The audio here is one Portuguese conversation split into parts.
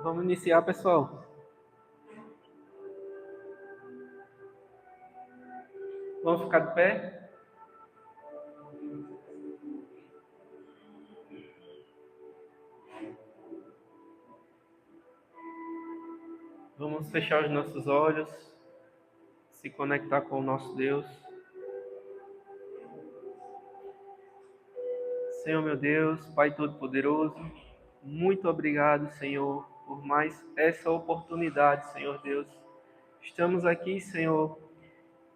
Vamos iniciar, pessoal. Vamos ficar de pé? Vamos fechar os nossos olhos, se conectar com o nosso Deus. Senhor meu Deus, Pai Todo-Poderoso, muito obrigado, Senhor, por mais essa oportunidade, Senhor Deus. Estamos aqui, Senhor,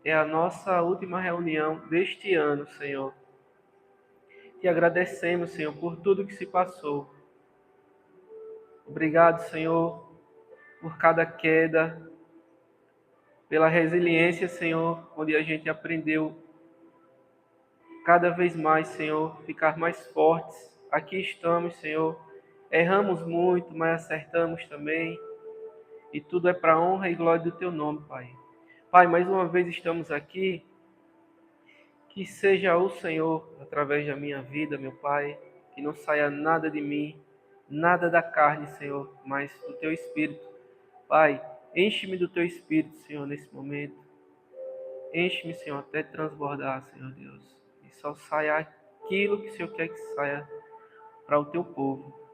é a nossa última reunião deste ano, Senhor. Te agradecemos, Senhor, por tudo que se passou. Obrigado, Senhor, por cada queda, pela resiliência, Senhor, onde a gente aprendeu cada vez mais, Senhor, ficar mais fortes. Aqui estamos, Senhor. Erramos muito, mas acertamos também. E tudo é para a honra e glória do Teu nome, Pai. Pai, mais uma vez estamos aqui. Que seja o Senhor através da minha vida, meu Pai. Que não saia nada de mim, nada da carne, Senhor, mas do Teu Espírito. Pai, enche-me do Teu Espírito, Senhor, nesse momento. Enche-me, Senhor, até transbordar, Senhor Deus. E só saia aquilo que o Senhor quer que saia para o Teu povo.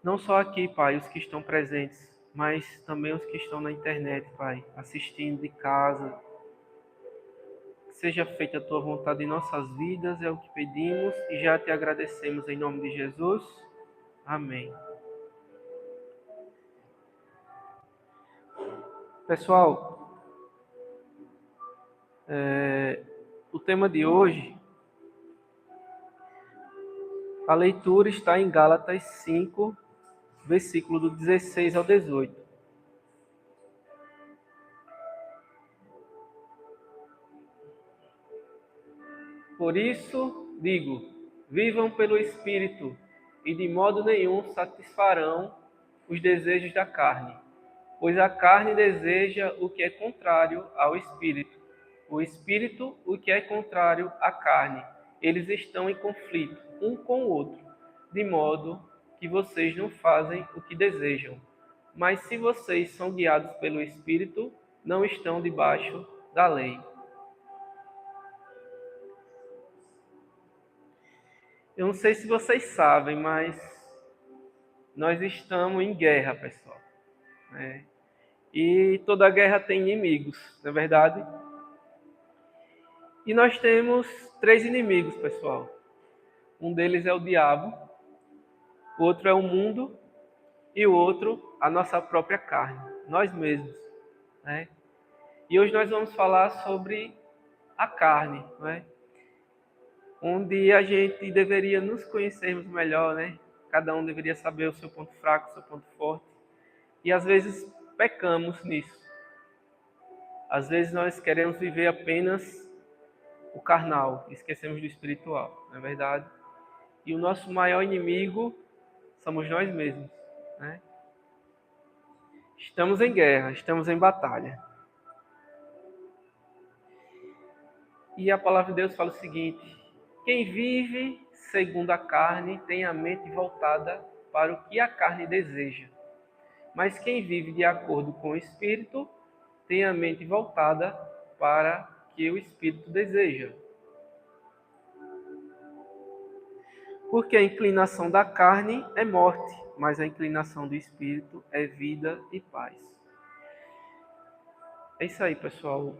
Não só aqui, Pai, os que estão presentes, mas também os que estão na internet, Pai, assistindo de casa. Que seja feita a Tua vontade em nossas vidas, é o que pedimos e já te agradecemos em nome de Jesus. Amém. Pessoal, o tema de hoje, a leitura está em Gálatas 5, versículo do 16 ao 18. Por isso digo, vivam pelo Espírito, e de modo nenhum satisfarão os desejos da carne, pois a carne deseja o que é contrário ao Espírito, o Espírito o que é contrário à carne. Eles estão em conflito um com o outro, de modo que vocês não fazem o que desejam. Mas se vocês são guiados pelo Espírito, não estão debaixo da lei. Eu não sei se vocês sabem, mas nós estamos em guerra, pessoal. Né? E toda guerra tem inimigos, não é verdade? E nós temos 3 inimigos, pessoal. Um deles é o diabo, o outro é o mundo e o outro a nossa própria carne, nós mesmos. Né? E hoje nós vamos falar sobre a carne, né? Onde a gente deveria nos conhecermos melhor, né? Cada um deveria saber o seu ponto fraco, o seu ponto forte. E às vezes pecamos nisso. Às vezes nós queremos viver apenas o carnal, esquecemos do espiritual, não é verdade? E o nosso maior inimigo somos nós mesmos, né? Estamos em guerra, estamos em batalha. E a palavra de Deus fala o seguinte: quem vive segundo a carne tem a mente voltada para o que a carne deseja. Mas quem vive de acordo com o Espírito tem a mente voltada para o que o Espírito deseja. Porque a inclinação da carne é morte, mas a inclinação do Espírito é vida e paz. É isso aí, pessoal.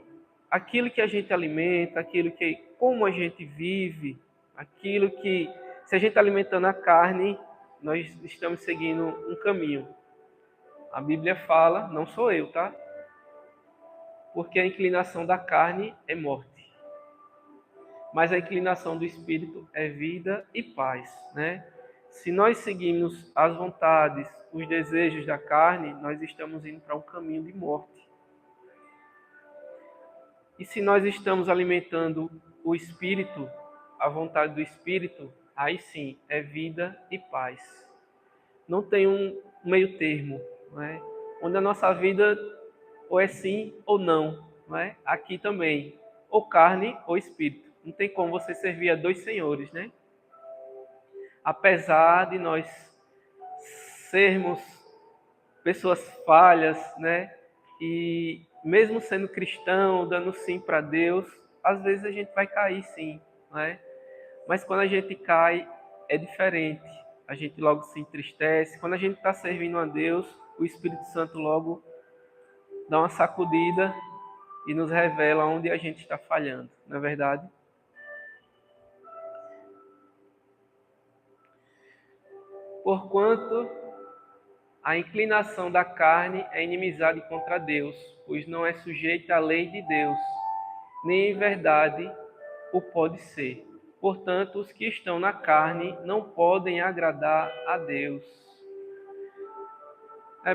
Aquilo que a gente alimenta, como a gente vive, aquilo que, se a gente está alimentando a carne, nós estamos seguindo um caminho. A Bíblia fala, não sou eu, tá? Porque a inclinação da carne é morte. Mas a inclinação do Espírito é vida e paz, né? Se nós seguimos as vontades, os desejos da carne, nós estamos indo para um caminho de morte. E se nós estamos alimentando o Espírito, a vontade do Espírito, aí sim é vida e paz. Não tem um meio termo, não é? Onde a nossa vida ou é sim ou não, não é? Aqui também, ou carne ou Espírito. Não tem como você servir a 2 senhores, né? Apesar de nós sermos pessoas falhas, né? E mesmo sendo cristão, dando sim para Deus, às vezes a gente vai cair sim, né? Mas quando a gente cai, é diferente. A gente logo se entristece. Quando a gente está servindo a Deus, o Espírito Santo logo dá uma sacudida e nos revela onde a gente está falhando, não é verdade? Porquanto a inclinação da carne é inimizade contra Deus, pois não é sujeita à lei de Deus, nem em verdade o pode ser. Portanto, os que estão na carne não podem agradar a Deus.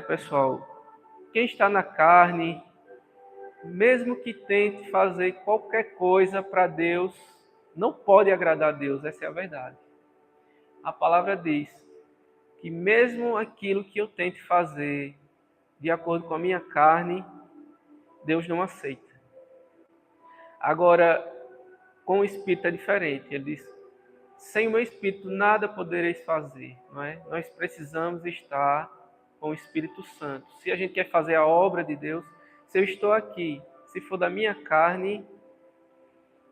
Pessoal, quem está na carne, mesmo que tente fazer qualquer coisa para Deus, não pode agradar a Deus, essa é a verdade. A palavra diz que mesmo aquilo que eu tente fazer de acordo com a minha carne, Deus não aceita. Agora, com o Espírito é diferente. Ele diz, sem o meu Espírito nada podereis fazer. Não é? Nós precisamos estar com o Espírito Santo. Se a gente quer fazer a obra de Deus, se eu estou aqui, se for da minha carne,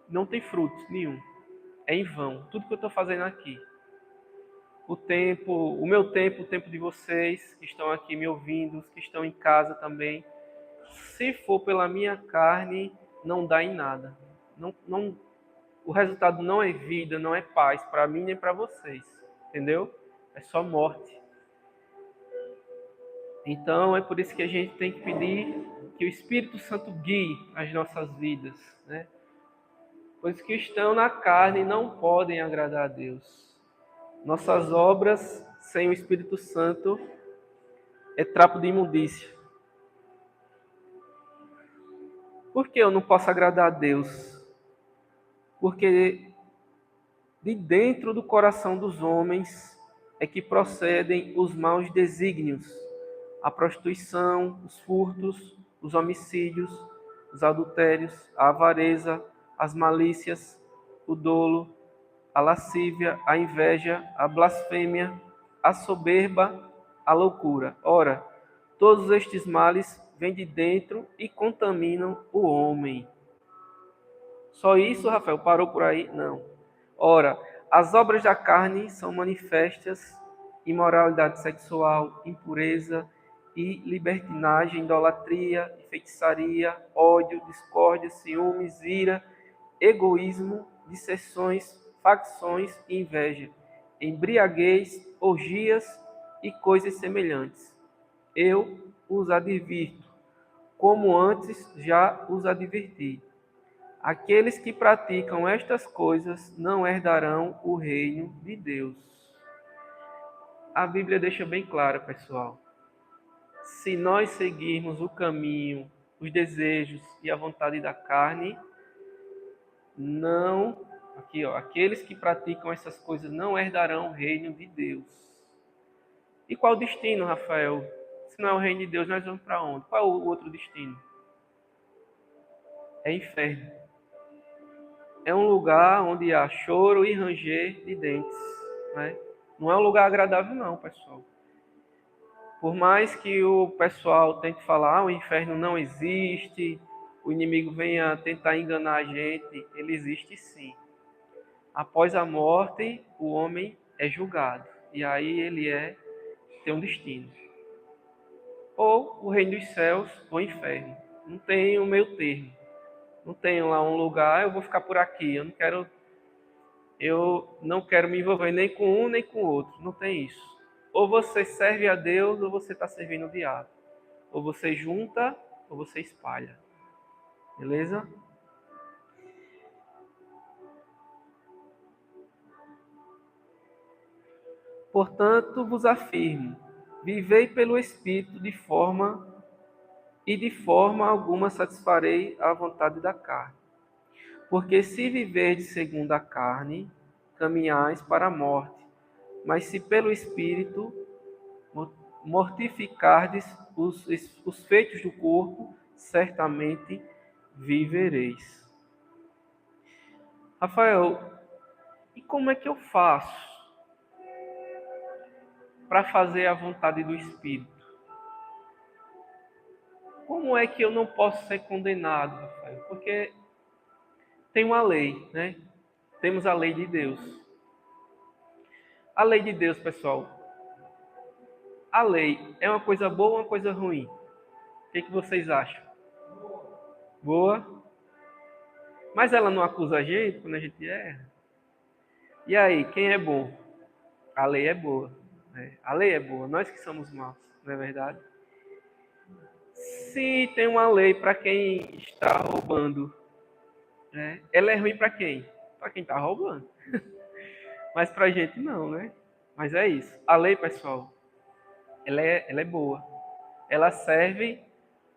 não tem fruto nenhum. É em vão. Tudo que eu estou fazendo aqui. O meu tempo, o tempo de vocês que estão aqui me ouvindo, os que estão em casa também, se for pela minha carne, não dá em nada. O resultado não é vida, não é paz para mim nem para vocês. Entendeu? É só morte. Então é por isso que a gente tem que pedir que o Espírito Santo guie as nossas vidas, né? Pois os que estão na carne não podem agradar a Deus. Nossas obras sem o Espírito Santo é trapo de imundícia. Por que eu não posso agradar a Deus? Porque de dentro do coração dos homens é que procedem os maus desígnios, a prostituição, os furtos, os homicídios, os adultérios, a avareza, as malícias, o dolo, a lascívia, a inveja, a blasfêmia, a soberba, a loucura. Ora, todos estes males vêm de dentro e contaminam o homem. Só isso, Rafael? Parou por aí? Não. Ora, as obras da carne são manifestas: imoralidade sexual, impureza e libertinagem, idolatria, feitiçaria, ódio, discórdia, ciúmes, ira, egoísmo, dissensões, facções e inveja, embriaguez, orgias e coisas semelhantes. Eu os advirto, como antes já os adverti. Aqueles que praticam estas coisas não herdarão o reino de Deus. A Bíblia deixa bem claro, pessoal. Se nós seguirmos o caminho, os desejos e a vontade da carne, não, aqui ó, aqueles que praticam essas coisas não herdarão o reino de Deus. E qual o destino, Rafael? Se não é o reino de Deus, nós vamos para onde? Qual é o outro destino? É inferno. É um lugar onde há choro e ranger de dentes, né? Não é um lugar agradável não, pessoal. Por mais que o pessoal tente falar, o inferno não existe, o inimigo venha tentar enganar a gente, ele existe sim. Após a morte, o homem é julgado. E aí tem um destino. Ou o reino dos céus ou o inferno. Não tem o meio termo. Não tem lá um lugar, eu vou ficar por aqui. Eu não quero me envolver nem com um nem com o outro. Não tem isso. Ou você serve a Deus ou você está servindo o diabo. Ou você junta ou você espalha. Beleza? Portanto, vos afirmo, vivei pelo Espírito de forma alguma satisfarei a vontade da carne. Porque se viverdes segundo a carne, caminhais para a morte, mas se pelo Espírito mortificardes os feitos do corpo, certamente vivereis. Rafael, e como é que eu faço para fazer a vontade do Espírito. Como é que eu não posso ser condenado, Rafael? Porque tem uma lei, né? Temos a lei de Deus. A lei de Deus, pessoal. A lei é uma coisa boa ou uma coisa ruim? O que vocês acham? Boa. Mas ela não acusa a gente quando a gente erra? E aí, quem é bom? A lei é boa. Né? A lei é boa. Nós que somos maus, não é verdade? Se tem uma lei para quem está roubando, né? Ela é ruim para quem? Para quem está roubando. Mas para a gente não, né? Mas é isso. A lei, pessoal, ela é boa. Ela serve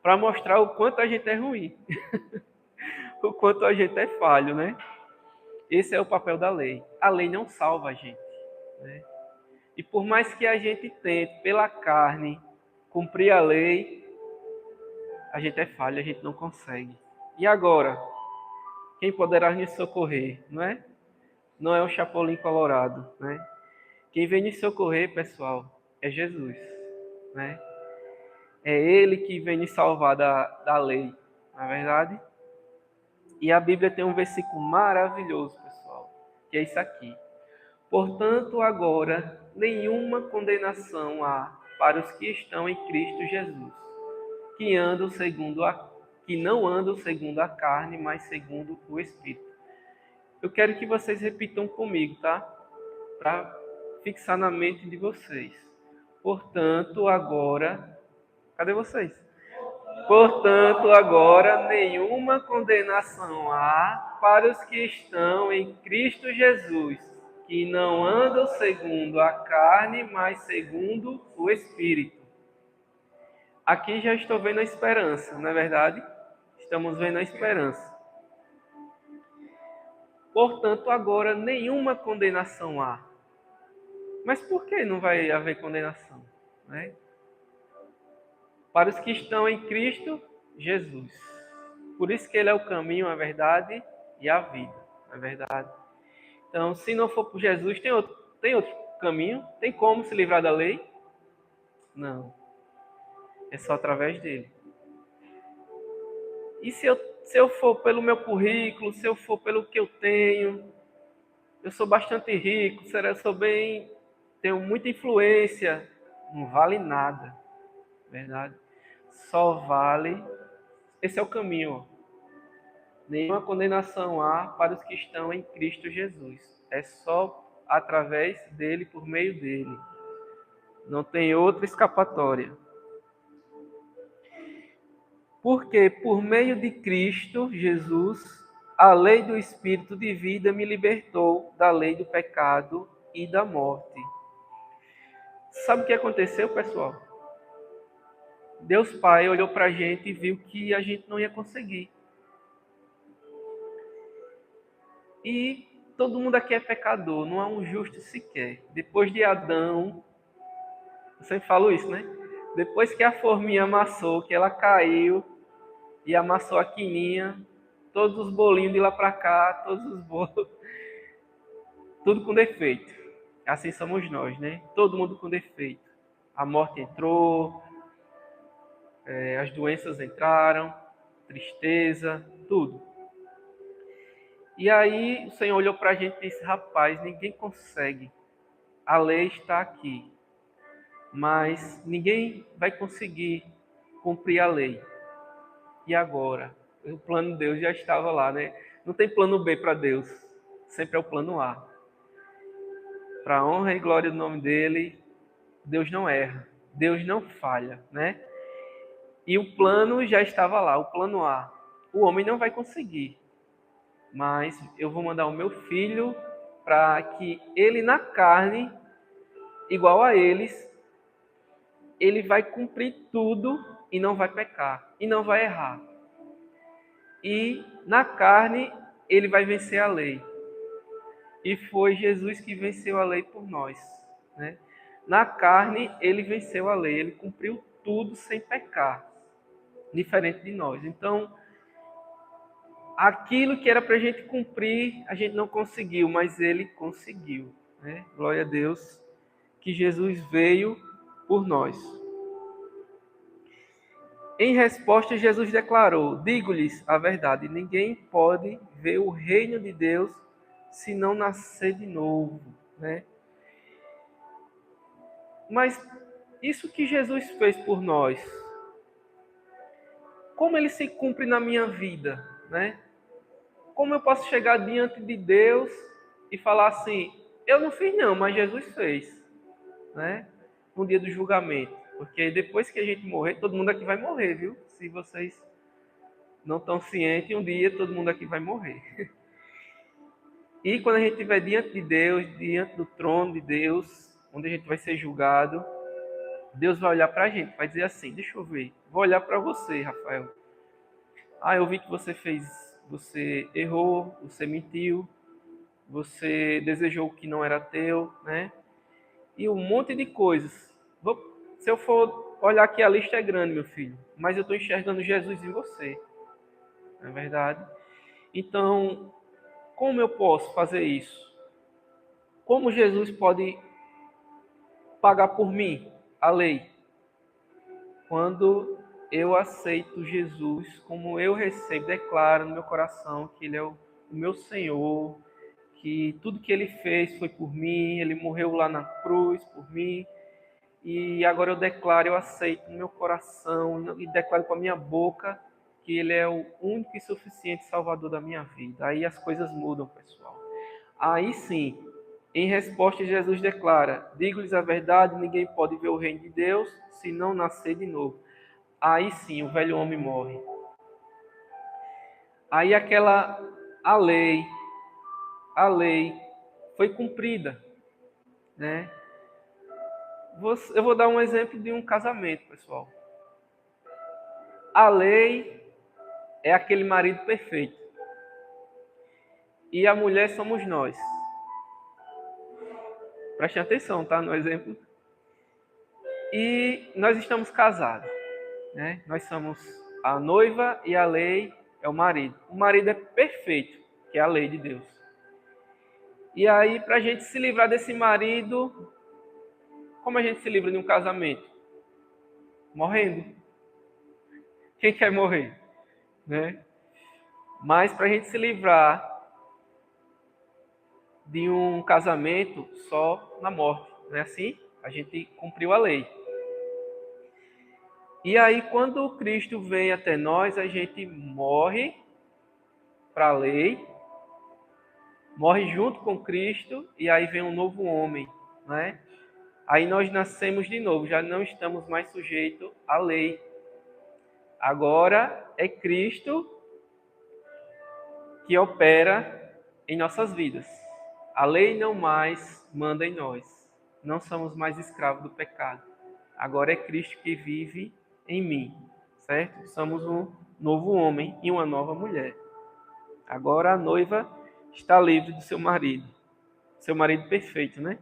para mostrar o quanto a gente é ruim. O quanto a gente é falho, né? Esse é o papel da lei. A lei não salva a gente, né? E por mais que a gente tente, pela carne, cumprir a lei, a gente é falho, a gente não consegue. E agora? Quem poderá nos socorrer, não é? Não é o Chapolin Colorado, né? Quem vem nos socorrer, pessoal, é Jesus, né? É Ele que vem nos salvar da lei, não é verdade? E a Bíblia tem um versículo maravilhoso, pessoal, que é isso aqui. Portanto, agora, nenhuma condenação há para os que estão em Cristo Jesus, que não andam segundo a carne, mas segundo o Espírito. Eu quero que vocês repitam comigo, tá? Para fixar na mente de vocês. Portanto, agora... Cadê vocês? Portanto, agora nenhuma condenação há para os que estão em Cristo Jesus, que não andam segundo a carne, mas segundo o Espírito. Aqui já estou vendo a esperança, não é verdade? Estamos vendo a esperança. Portanto, agora nenhuma condenação há. Mas por que não vai haver condenação? Né? Para os que estão em Cristo Jesus. Por isso que Ele é o caminho, a verdade e a vida. Não é verdade? Então, se não for por Jesus, tem outro caminho? Tem como se livrar da lei? Não. É só através dele. E se eu for pelo meu currículo, se eu for pelo que eu tenho, eu sou bastante rico, tenho muita influência, não vale nada, verdade? Só vale, esse é o caminho. Nenhuma condenação há para os que estão em Cristo Jesus. É só através dele, por meio dele. Não tem outra escapatória. Porque por meio de Cristo Jesus, a lei do Espírito de vida me libertou da lei do pecado e da morte. Sabe o que aconteceu, pessoal? Deus Pai olhou para a gente e viu que a gente não ia conseguir. E todo mundo aqui é pecador, não há um justo sequer. Depois de Adão, eu sempre falo isso, né? Depois que a forminha amassou, que ela caiu e amassou a quininha, todos os bolinhos de lá para cá, todos os bolos, tudo com defeito. Assim somos nós, né? Todo mundo com defeito. A morte entrou, as doenças entraram, tristeza, tudo. E aí o Senhor olhou para a gente e disse, rapaz, ninguém consegue. A lei está aqui, mas ninguém vai conseguir cumprir a lei. E agora? O plano de Deus já estava lá, né? Não tem plano B para Deus, sempre é o plano A. Para a honra e glória do nome dele, Deus não erra, Deus não falha, né? E o plano já estava lá, o plano A. O homem não vai conseguir, mas eu vou mandar o meu filho para que ele na carne, igual a eles, ele vai cumprir tudo e não vai pecar, e não vai errar. E na carne, ele vai vencer a lei. E foi Jesus que venceu a lei por nós, né? Na carne, ele venceu a lei, ele cumpriu tudo sem pecar, diferente de nós. Então, aquilo que era para a gente cumprir, a gente não conseguiu, mas ele conseguiu, né? Glória a Deus, que Jesus veio por nós. Em resposta, Jesus declarou: digo-lhes a verdade, ninguém pode ver o reino de Deus se não nascer de novo, né? Mas isso que Jesus fez por nós, como ele se cumpre na minha vida, né? Como eu posso chegar diante de Deus e falar assim: eu não fiz não, mas Jesus fez, né? No dia do julgamento. Porque depois que a gente morrer, todo mundo aqui vai morrer, viu? Se vocês não estão cientes, um dia todo mundo aqui vai morrer. E quando a gente estiver diante de Deus, diante do trono de Deus, onde a gente vai ser julgado, Deus vai olhar para a gente, vai dizer assim: deixa eu ver, vou olhar para você, Rafael. Ah, eu vi que você errou, você mentiu, você desejou o que não era teu, né? E um monte de coisas. Se eu for olhar aqui, a lista é grande, meu filho, mas eu estou enxergando Jesus em você, não é verdade? Então, como eu posso fazer isso? Como Jesus pode pagar por mim a lei? Quando eu aceito Jesus como eu recebo, declaro no meu coração que Ele é o meu Senhor, que tudo que Ele fez foi por mim, Ele morreu lá na cruz por mim, e agora eu declaro, eu aceito no meu coração e declaro com a minha boca que Ele é o único e suficiente Salvador da minha vida. Aí as coisas mudam, pessoal. Aí sim, em resposta, Jesus declara: digo-lhes a verdade, ninguém pode ver o reino de Deus se não nascer de novo. Aí sim, o velho homem morre. Aí a lei, a lei foi cumprida, né? Eu vou dar um exemplo de um casamento, pessoal. A lei é aquele marido perfeito. E a mulher somos nós. Preste atenção, tá? No exemplo. E nós estamos casados, né? Nós somos a noiva e a lei é o marido. O marido é perfeito, que é a lei de Deus. E aí, para a gente se livrar desse marido, como a gente se livra de um casamento? Morrendo. Quem quer morrer? Né? Mas para a gente se livrar de um casamento só na morte, não é assim? A gente cumpriu a lei. E aí, quando Cristo vem até nós, a gente morre para a lei, morre junto com Cristo, e aí vem um novo homem, né? Aí nós nascemos de novo, já não estamos mais sujeitos à lei. Agora é Cristo que opera em nossas vidas. A lei não mais manda em nós. Não somos mais escravos do pecado. Agora é Cristo que vive em mim, certo? Somos um novo homem e uma nova mulher. Agora a noiva está livre do seu marido. Seu marido perfeito, né?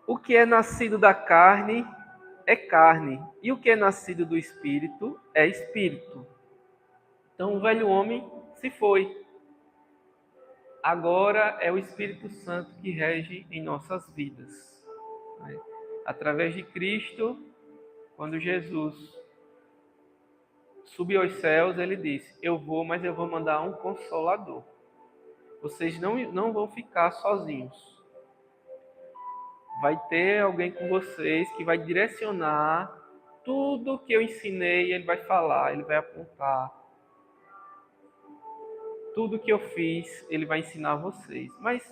O que é nascido da carne é carne, e o que é nascido do espírito é espírito. Então o velho homem se foi. Agora é o Espírito Santo que rege em nossas vidas. Através de Cristo, quando Jesus subiu aos céus, ele disse: eu vou, mas eu vou mandar um consolador. Vocês não vão ficar sozinhos. Vai ter alguém com vocês que vai direcionar tudo que eu ensinei, ele vai falar, ele vai apontar. Tudo que eu fiz, ele vai ensinar a vocês. Mas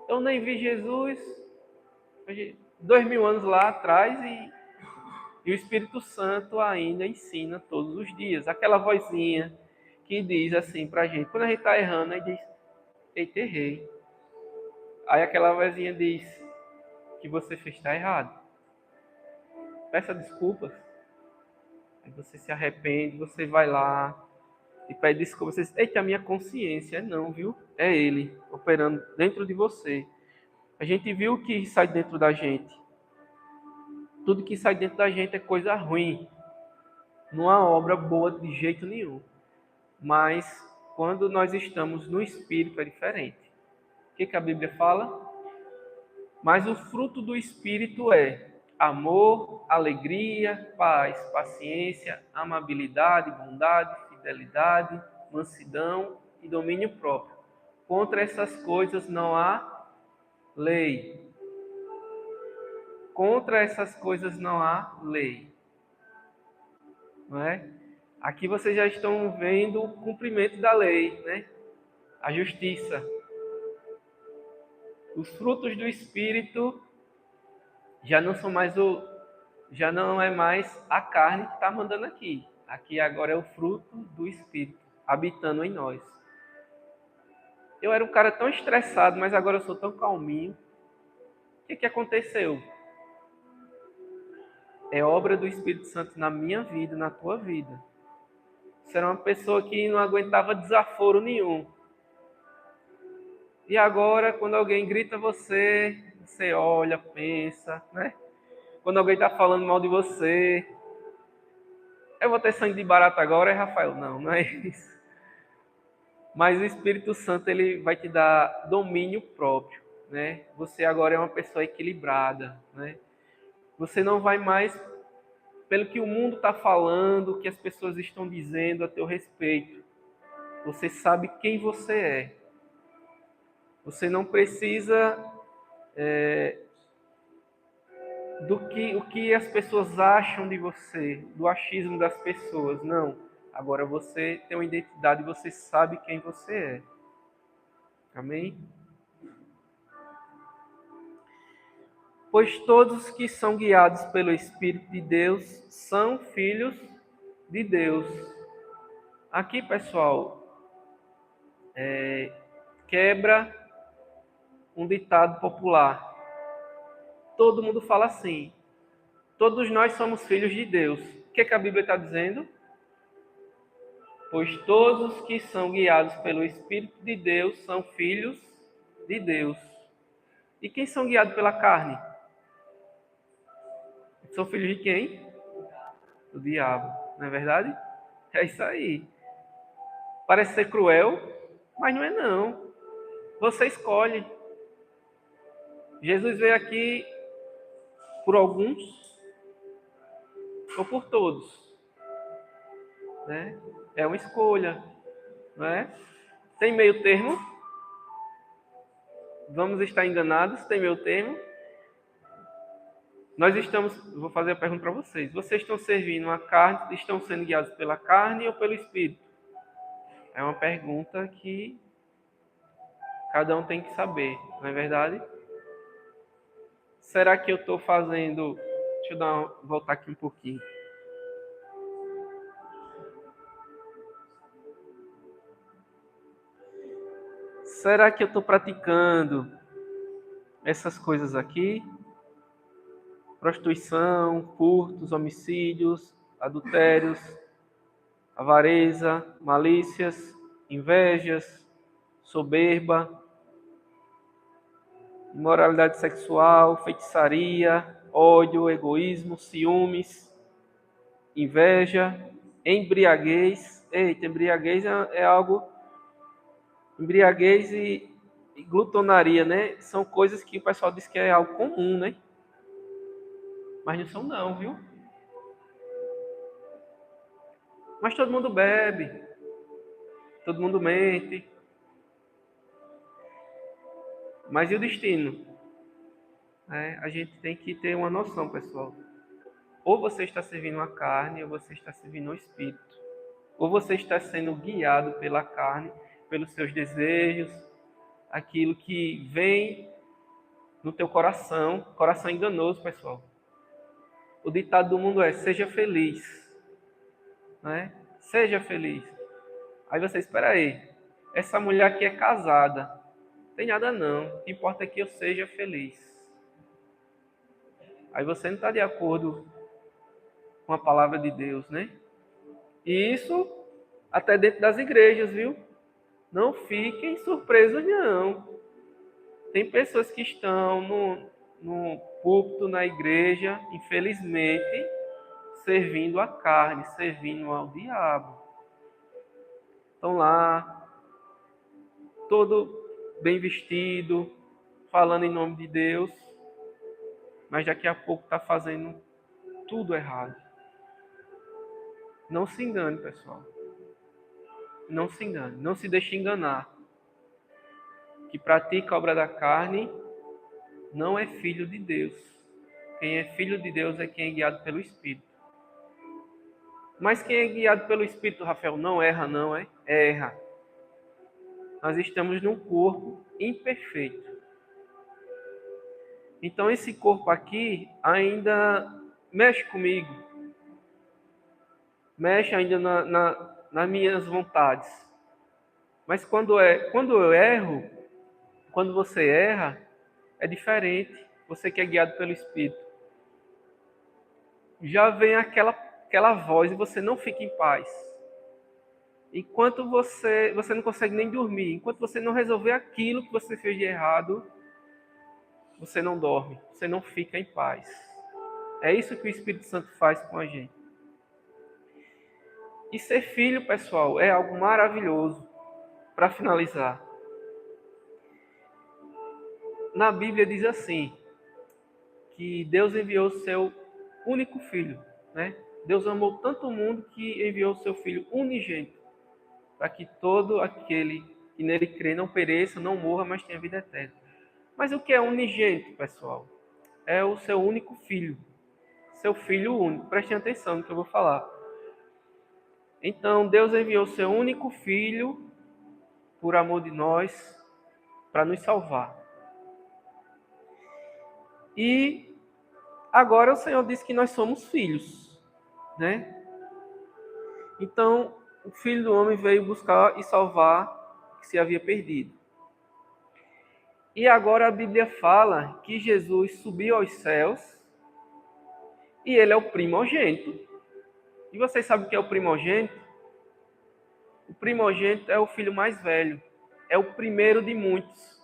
eu nem vi Jesus 2000 anos lá atrás e o Espírito Santo ainda ensina todos os dias. Aquela vozinha que diz assim pra gente, quando a gente tá errando, aí diz: eita, errei. Aí aquela vozinha diz: que você fez tá errado. Peça desculpas. Aí você se arrepende, você vai lá e pede desculpas. Você diz: eita, a minha consciência. Não, viu? É ele operando dentro de você. A gente viu que sai dentro da gente. Tudo que sai dentro da gente é coisa ruim. Não há obra boa de jeito nenhum. Mas quando nós estamos no Espírito é diferente. O que a Bíblia fala? Mas o fruto do Espírito é amor, alegria, paz, paciência, amabilidade, bondade, fidelidade, mansidão e domínio próprio. Contra essas coisas não há lei. Contra essas coisas não há lei. Não é? Aqui vocês já estão vendo o cumprimento da lei, né? A justiça. Os frutos do Espírito já não é mais a carne que está mandando aqui. Aqui agora é o fruto do Espírito habitando em nós. Eu era um cara tão estressado, mas agora eu sou tão calminho. O que aconteceu? É obra do Espírito Santo na minha vida, na tua vida. Você era uma pessoa que não aguentava desaforo nenhum. E agora, quando alguém grita você olha, pensa, né? Quando alguém está falando mal de você, eu vou ter sangue de barata agora, é Rafael? Não, não é isso. Mas o Espírito Santo, ele vai te dar domínio próprio, né? Você agora é uma pessoa equilibrada, né? Você não vai mais pelo que o mundo está falando, o que as pessoas estão dizendo a teu respeito. Você sabe quem você é. Você não precisa o que as pessoas acham de você, do achismo das pessoas. Não. Agora você tem uma identidade e você sabe quem você é. Amém? Pois todos que são guiados pelo Espírito de Deus são filhos de Deus. Aqui, pessoal, quebra um ditado popular. Todo mundo fala assim: todos nós somos filhos de Deus. O que a Bíblia está dizendo? Pois todos que são guiados pelo Espírito de Deus são filhos de Deus. E quem são guiados pela carne? São filhos de quem? Do diabo. Não é verdade? É isso aí. Parece ser cruel, mas não é não. Você escolhe. Jesus veio aqui por alguns ou por todos. Né? É uma escolha. Não é? Tem meio termo? Vamos estar enganados? Tem meio termo? Vou fazer a pergunta para vocês. Vocês estão servindo a carne, estão sendo guiados pela carne ou pelo Espírito? É uma pergunta que cada um tem que saber, não é verdade? Será que eu estou fazendo... Deixa eu voltar aqui um pouquinho. Será que eu estou praticando essas coisas aqui? Prostituição, furtos, homicídios, adultérios, avareza, malícias, invejas, soberba, imoralidade sexual, feitiçaria, ódio, egoísmo, ciúmes, inveja, embriaguez. Eita, embriaguez é algo... Embriaguez e glutonaria, né? São coisas que o pessoal diz que é algo comum, né? Mas não são não, viu? Mas todo mundo bebe, todo mundo mente. Mas e o destino? A gente tem que ter uma noção, pessoal. Ou você está servindo a carne, ou você está servindo o Espírito. Ou você está sendo guiado pela carne, pelos seus desejos, aquilo que vem no teu coração. Coração enganoso, pessoal. O ditado do mundo é: seja feliz. Né? Seja feliz. Aí você, espera aí. Essa mulher aqui é casada. Não tem nada não. O que importa é que eu seja feliz. Aí você não está de acordo com a palavra de Deus, né? E isso até dentro das igrejas, viu? Não fiquem surpresos, não. Tem pessoas que estão no púlpito, na igreja, infelizmente, servindo a carne, servindo ao diabo. Estão lá, todo bem vestido, falando em nome de Deus, mas daqui a pouco está fazendo tudo errado. Não se engane, pessoal. Não se engane, não se deixe enganar. Que pratica a obra da carne não é filho de Deus. Quem é filho de Deus é quem é guiado pelo Espírito. Mas quem é guiado pelo Espírito, Rafael, não erra, não é? Erra. Nós estamos num corpo imperfeito. Então esse corpo aqui ainda mexe comigo. Mexe ainda nas minhas vontades. Mas quando eu erro, quando você erra, é diferente. Você que é guiado pelo Espírito. Já vem aquela voz e você não fica em paz. Enquanto você não consegue nem dormir, enquanto você não resolver aquilo que você fez de errado, você não dorme, você não fica em paz. É isso que o Espírito Santo faz com a gente. E ser filho, pessoal, é algo maravilhoso. Para finalizar, na Bíblia diz assim, que Deus enviou o seu único filho, né? Deus amou tanto o mundo que enviou o seu filho unigênito, para que todo aquele que nele crê não pereça, não morra, mas tenha vida eterna. Mas o que é unigênito, pessoal? É o seu único filho, seu filho único. Prestem atenção no que eu vou falar. Então, Deus enviou o seu único filho por amor de nós, para nos salvar. E agora o Senhor diz que nós somos filhos, né? Então, o Filho do Homem veio buscar e salvar o que se havia perdido. E agora a Bíblia fala que Jesus subiu aos céus e ele é o primogênito. E vocês sabem o que é o primogênito? O primogênito é o filho mais velho, é o primeiro de muitos.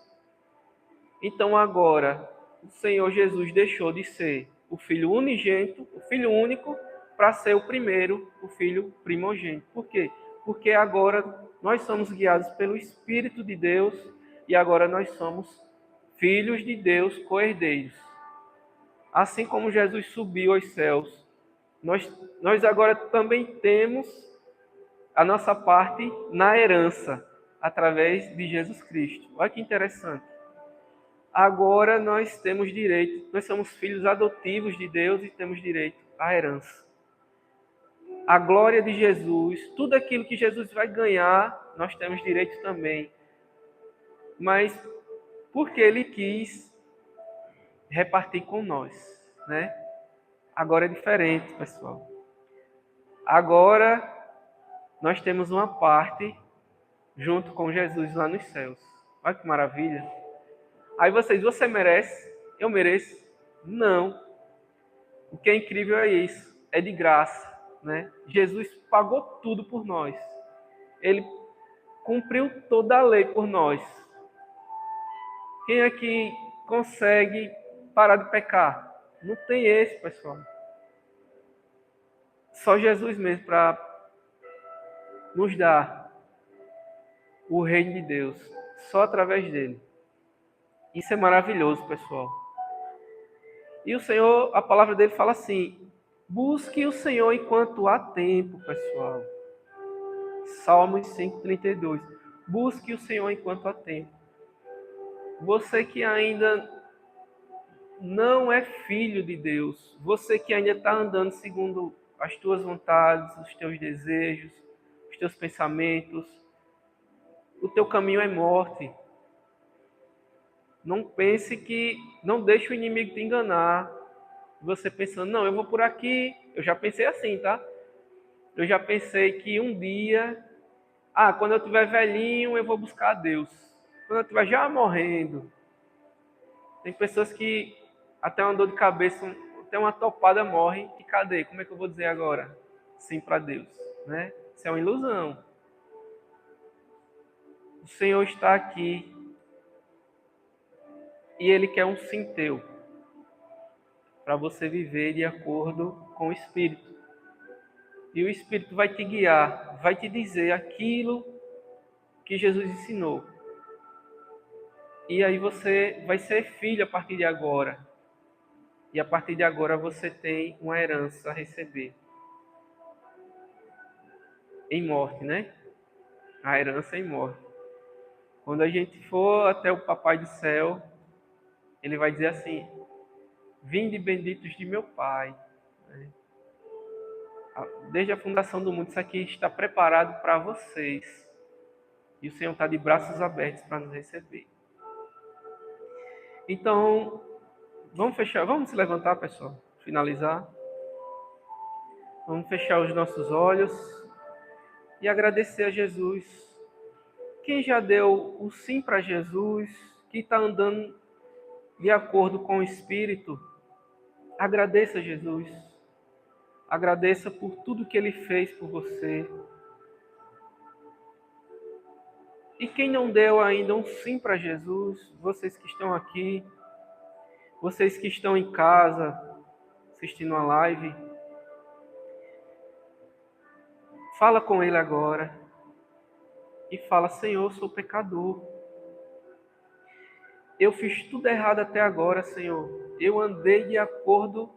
Então agora o Senhor Jesus deixou de ser o filho unigênito, o filho único, para ser o primeiro, o filho primogênito. Por quê? Porque agora nós somos guiados pelo Espírito de Deus e agora nós somos filhos de Deus, co-herdeiros. Assim como Jesus subiu aos céus, nós agora também temos a nossa parte na herança, através de Jesus Cristo. Olha que interessante. Agora nós temos direito, nós somos filhos adotivos de Deus e temos direito à herança. A glória de Jesus, tudo aquilo que Jesus vai ganhar, nós temos direito também. Mas porque ele quis repartir com nós, né? Agora é diferente, pessoal. Agora nós temos uma parte junto com Jesus lá nos céus. Olha que maravilha. Aí você merece? Eu mereço? Não. O que é incrível é isso, é de graça, né? Jesus pagou tudo por nós. Ele cumpriu toda a lei por nós. Quem aqui consegue parar de pecar? Não tem esse, pessoal. Só Jesus mesmo para nos dar o reino de Deus, só através dele. Isso é maravilhoso, pessoal. E o Senhor, a palavra dele fala assim: busque o Senhor enquanto há tempo, pessoal. Salmos 5:32. Busque o Senhor enquanto há tempo. Você que ainda não é filho de Deus, você que ainda está andando segundo as tuas vontades, os teus desejos, os teus pensamentos, o teu caminho é morte. Não pense que, não deixe o inimigo te enganar. Você pensando, não, eu vou por aqui. Eu já pensei assim, tá? Eu já pensei que um dia, quando eu estiver velhinho, eu vou buscar a Deus. Quando eu estiver já morrendo. Tem pessoas que até uma dor de cabeça, até uma topada morre. E cadê? Como é que eu vou dizer agora? Sim para Deus, né? Isso é uma ilusão. O Senhor está aqui e Ele quer um sim teu para você viver de acordo com o Espírito. E o Espírito vai te guiar, vai te dizer aquilo que Jesus ensinou. E aí você vai ser filho a partir de agora. E a partir de agora você tem uma herança a receber. Em morte, né? A herança em morte. Quando a gente for até o Papai do Céu, ele vai dizer assim: vinde benditos de meu Pai. Desde a fundação do mundo, isso aqui está preparado para vocês. E o Senhor está de braços abertos para nos receber. Então, vamos fechar, vamos se levantar, pessoal, finalizar. Vamos fechar os nossos olhos e agradecer a Jesus. Quem já deu o sim para Jesus, que está andando de acordo com o Espírito, agradeça a Jesus. Agradeça por tudo que Ele fez por você. E quem não deu ainda um sim para Jesus, vocês que estão aqui, vocês que estão em casa, assistindo a live, fala com Ele agora. E fala: Senhor, eu sou pecador. Eu fiz tudo errado até agora, Senhor. Eu andei de acordo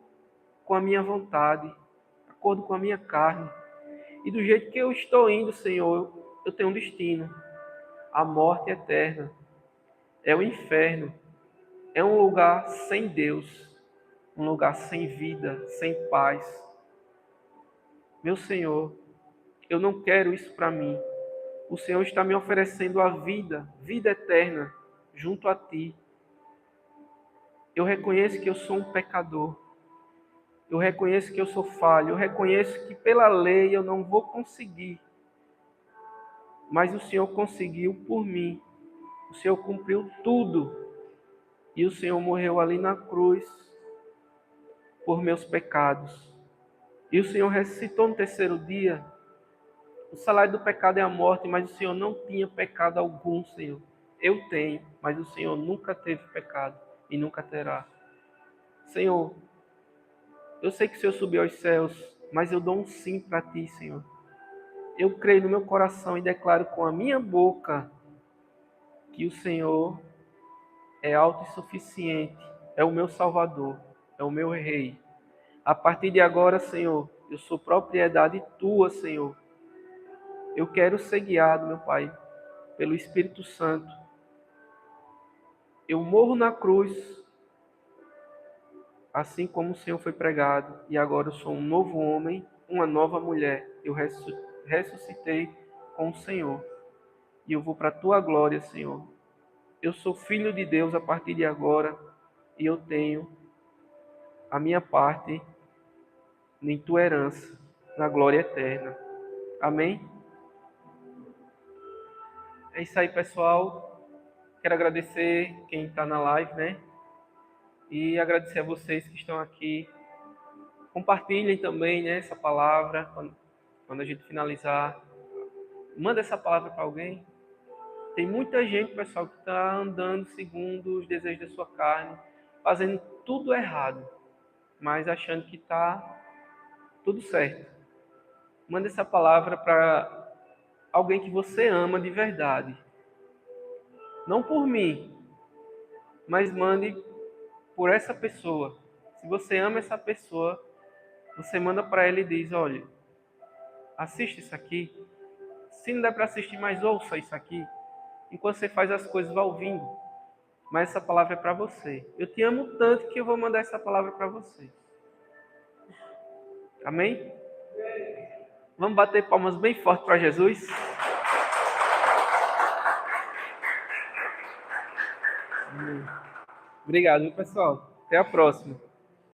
com a minha vontade, de acordo com a minha carne. E do jeito que eu estou indo, Senhor, eu tenho um destino. A morte eterna. É o inferno. É um lugar sem Deus. Um lugar sem vida, sem paz. Meu Senhor, eu não quero isso para mim. O Senhor está me oferecendo a vida, vida eterna, junto a Ti. Eu reconheço que eu sou um pecador. Eu reconheço que eu sou falho. Eu reconheço que pela lei eu não vou conseguir. Mas o Senhor conseguiu por mim. O Senhor cumpriu tudo. E o Senhor morreu ali na cruz por meus pecados. E o Senhor ressuscitou no terceiro dia. O salário do pecado é a morte, mas o Senhor não tinha pecado algum, Senhor. Eu tenho, mas o Senhor nunca teve pecado e nunca terá. Senhor, eu sei que o Senhor subiu aos céus, mas eu dou um sim para Ti, Senhor. Eu creio no meu coração e declaro com a minha boca que o Senhor é autossuficiente, é o meu Salvador, é o meu Rei. A partir de agora, Senhor, eu sou propriedade Tua, Senhor. Eu quero ser guiado, meu Pai, pelo Espírito Santo. Eu morro na cruz, assim como o Senhor foi pregado, e agora eu sou um novo homem, uma nova mulher. Eu ressuscitei com o Senhor, e eu vou para a Tua glória, Senhor. Eu sou filho de Deus a partir de agora, e eu tenho a minha parte em Tua herança, na glória eterna. Amém? É isso aí, pessoal. Quero agradecer quem está na live, né? E agradecer a vocês que estão aqui. Compartilhem também, né, essa palavra. Quando a gente finalizar, manda essa palavra para alguém. Tem muita gente, pessoal, que está andando segundo os desejos da sua carne, fazendo tudo errado, mas achando que está tudo certo. Manda essa palavra para alguém que você ama de verdade. Não por mim, mas mande por essa pessoa. Se você ama essa pessoa, você manda para ela e diz: olha, assiste isso aqui. Se não der para assistir mais, ouça isso aqui. Enquanto você faz as coisas, vá ouvindo. Mas essa palavra é para você. Eu te amo tanto que eu vou mandar essa palavra para você. Amém? Vamos bater palmas bem forte para Jesus? Obrigado, pessoal. Até a próxima.